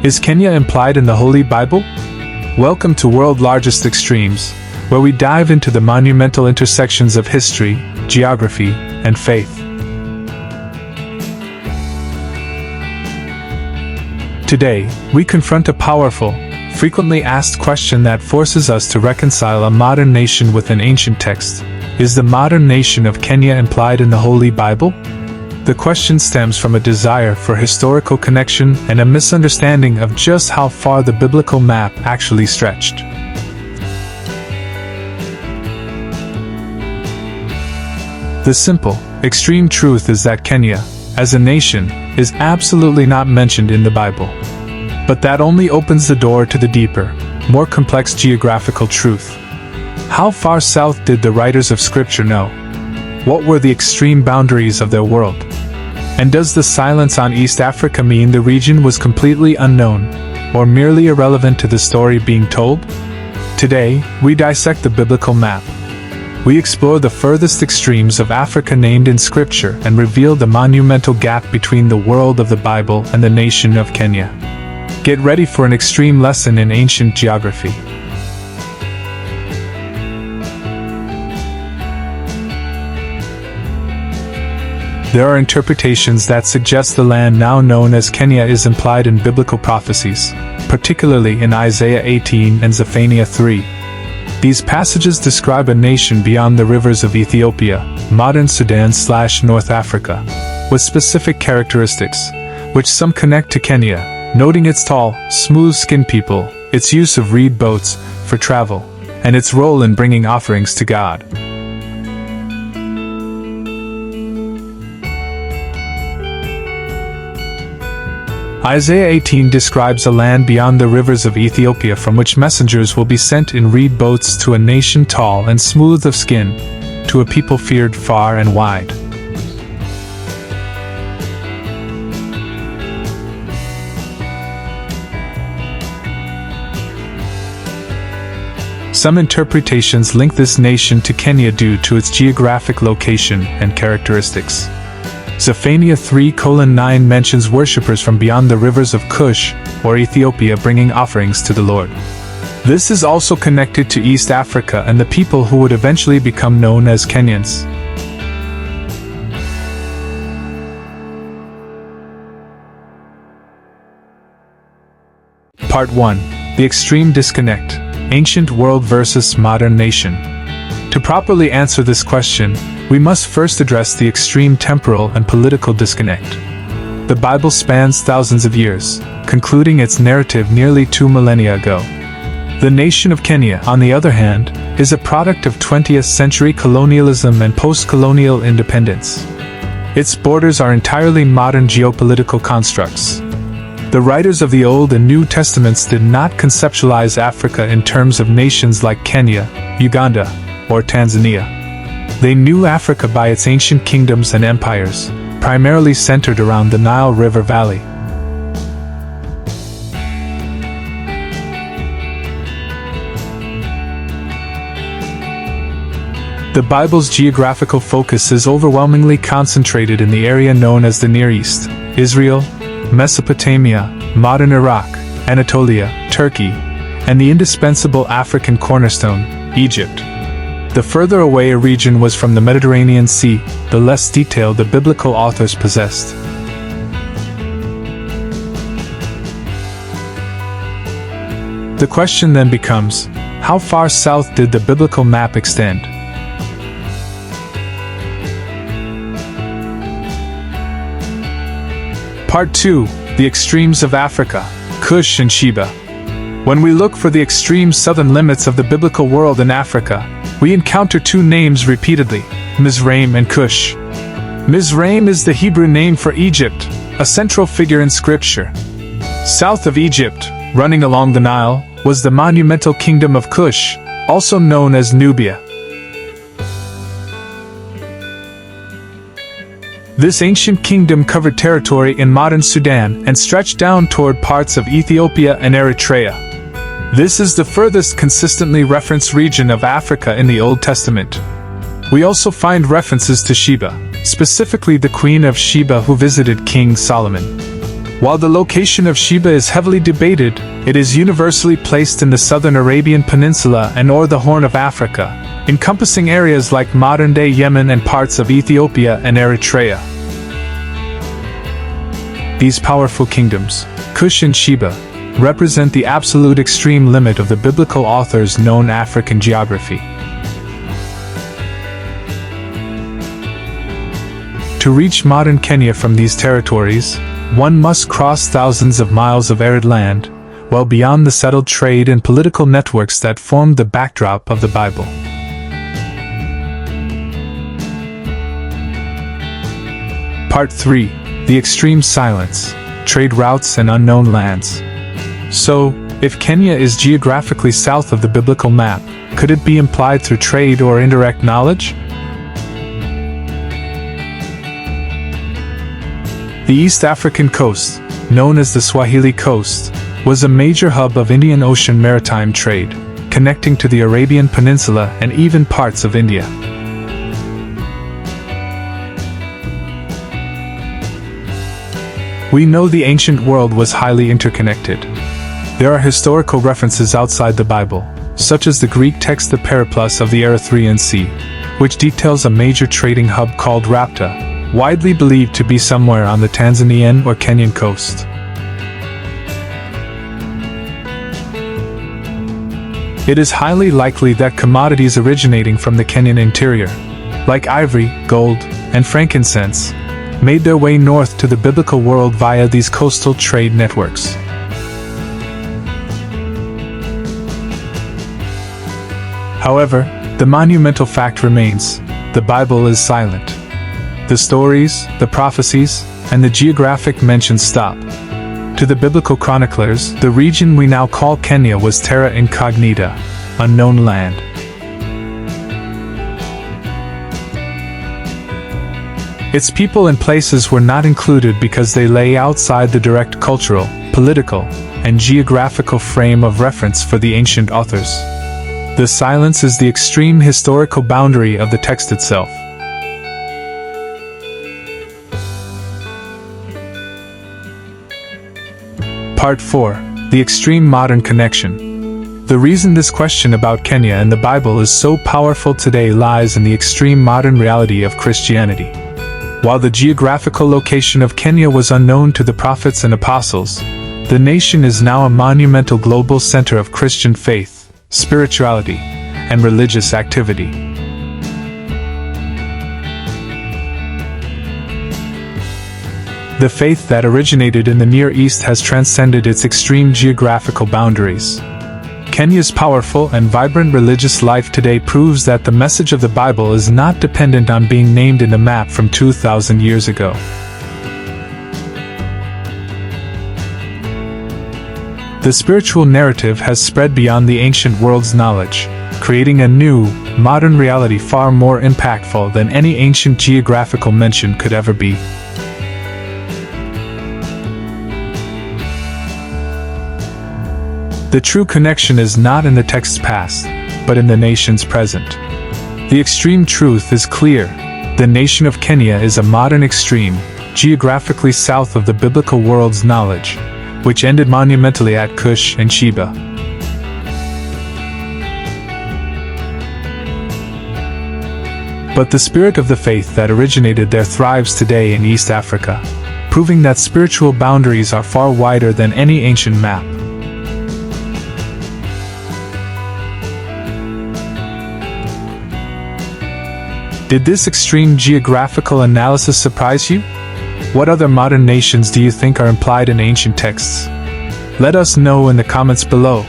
Is Kenya implied in the Holy Bible? Welcome to World Largest Extremes, where we dive into the monumental intersections of history, geography, and faith. Today, we confront a powerful, frequently asked question that forces us to reconcile a modern nation with an ancient text. Is the modern nation of Kenya implied in the Holy Bible? The question stems from a desire for historical connection and a misunderstanding of just how far the biblical map actually stretched. The simple, extreme truth is that Kenya, as a nation, is absolutely not mentioned in the Bible. But that only opens the door to the deeper, more complex geographical truth. How far south did the writers of Scripture know? What were the extreme boundaries of their world? And does the silence on East Africa mean the region was completely unknown, or merely irrelevant to the story being told? Today, we dissect the biblical map. We explore the furthest extremes of Africa named in Scripture and reveal the monumental gap between the world of the Bible and the nation of Kenya. Get ready for an extreme lesson in ancient geography. There are interpretations that suggest the land now known as Kenya is implied in biblical prophecies, particularly in Isaiah 18 and Zephaniah 3. These passages describe a nation beyond the rivers of Ethiopia, modern Sudan/North Africa, with specific characteristics, which some connect to Kenya, noting its tall, smooth-skinned people, its use of reed boats for travel, and its role in bringing offerings to God. Isaiah 18 describes a land beyond the rivers of Ethiopia from which messengers will be sent in reed boats to a nation tall and smooth of skin, to a people feared far and wide. Some interpretations link this nation to Kenya due to its geographic location and characteristics. Zephaniah 3:9 mentions worshippers from beyond the rivers of Cush, or Ethiopia, bringing offerings to the Lord. This is also connected to East Africa and the people who would eventually become known as Kenyans. Part 1. The Extreme Disconnect: Ancient World versus Modern Nation. To properly answer this question, we must first address the extreme temporal and political disconnect. The Bible spans thousands of years, concluding its narrative nearly 2 millennia ago. The nation of Kenya, on the other hand, is a product of 20th century colonialism and post-colonial independence. Its borders are entirely modern geopolitical constructs. The writers of the Old and New Testaments did not conceptualize Africa in terms of nations like Kenya, Uganda, or Tanzania. They knew Africa by its ancient kingdoms and empires, primarily centered around the Nile River Valley. The Bible's geographical focus is overwhelmingly concentrated in the area known as the Near East: Israel, Mesopotamia, modern Iraq, Anatolia, Turkey, and the indispensable African cornerstone, Egypt. The further away a region was from the Mediterranean Sea, the less detail the biblical authors possessed. The question then becomes, how far south did the biblical map extend? Part 2. The Extremes of Africa: Cush and Sheba. When we look for the extreme southern limits of the biblical world in Africa, we encounter two names repeatedly: Mizraim and Cush. Mizraim is the Hebrew name for Egypt, a central figure in Scripture. South of Egypt, running along the Nile, was the monumental kingdom of Cush, also known as Nubia. This ancient kingdom covered territory in modern Sudan and stretched down toward parts of Ethiopia and Eritrea. This is the furthest consistently referenced region of Africa in the Old Testament. We also find references to Sheba, specifically the Queen of Sheba who visited King Solomon. While the location of Sheba is heavily debated, it is universally placed in the southern Arabian Peninsula and/or the Horn of Africa, encompassing areas like modern-day Yemen and parts of Ethiopia and Eritrea. These powerful kingdoms, Cush and Sheba, represent the absolute extreme limit of the biblical author's known African geography. To reach modern Kenya from these territories, one must cross thousands of miles of arid land, well beyond the settled trade and political networks that formed the backdrop of the Bible. Part 3. The Extreme Silence, Trade Routes and Unknown Lands. So, if Kenya is geographically south of the biblical map, could it be implied through trade or indirect knowledge? The East African coast, known as the Swahili Coast, was a major hub of Indian Ocean maritime trade, connecting to the Arabian Peninsula and even parts of India. We know the ancient world was highly interconnected. There are historical references outside the Bible, such as the Greek text The Periplus of the Erythraean Sea, which details a major trading hub called Rapta, widely believed to be somewhere on the Tanzanian or Kenyan coast. It is highly likely that commodities originating from the Kenyan interior, like ivory, gold, and frankincense, made their way north to the biblical world via these coastal trade networks. However, the monumental fact remains: the Bible is silent. The stories, the prophecies, and the geographic mentions stop. To the biblical chroniclers, the region we now call Kenya was terra incognita, unknown land. Its people and places were not included because they lay outside the direct cultural, political, and geographical frame of reference for the ancient authors. The silence is the extreme historical boundary of the text itself. Part 4. The Extreme Modern Connection. The reason this question about Kenya and the Bible is so powerful today lies in the extreme modern reality of Christianity. While the geographical location of Kenya was unknown to the prophets and apostles, the nation is now a monumental global center of Christian faith, spirituality, and religious activity. The faith that originated in the Near East has transcended its extreme geographical boundaries. Kenya's powerful and vibrant religious life today proves that the message of the Bible is not dependent on being named in the map from 2,000 years ago. The spiritual narrative has spread beyond the ancient world's knowledge, creating a new, modern reality far more impactful than any ancient geographical mention could ever be. The true connection is not in the text's past, but in the nation's present. The extreme truth is clear: the nation of Kenya is a modern extreme, geographically south of the biblical world's knowledge, which ended monumentally at Cush and Sheba. But the spirit of the faith that originated there thrives today in East Africa, proving that spiritual boundaries are far wider than any ancient map. Did this extreme geographical analysis surprise you? What other modern nations do you think are implied in ancient texts? Let us know in the comments below.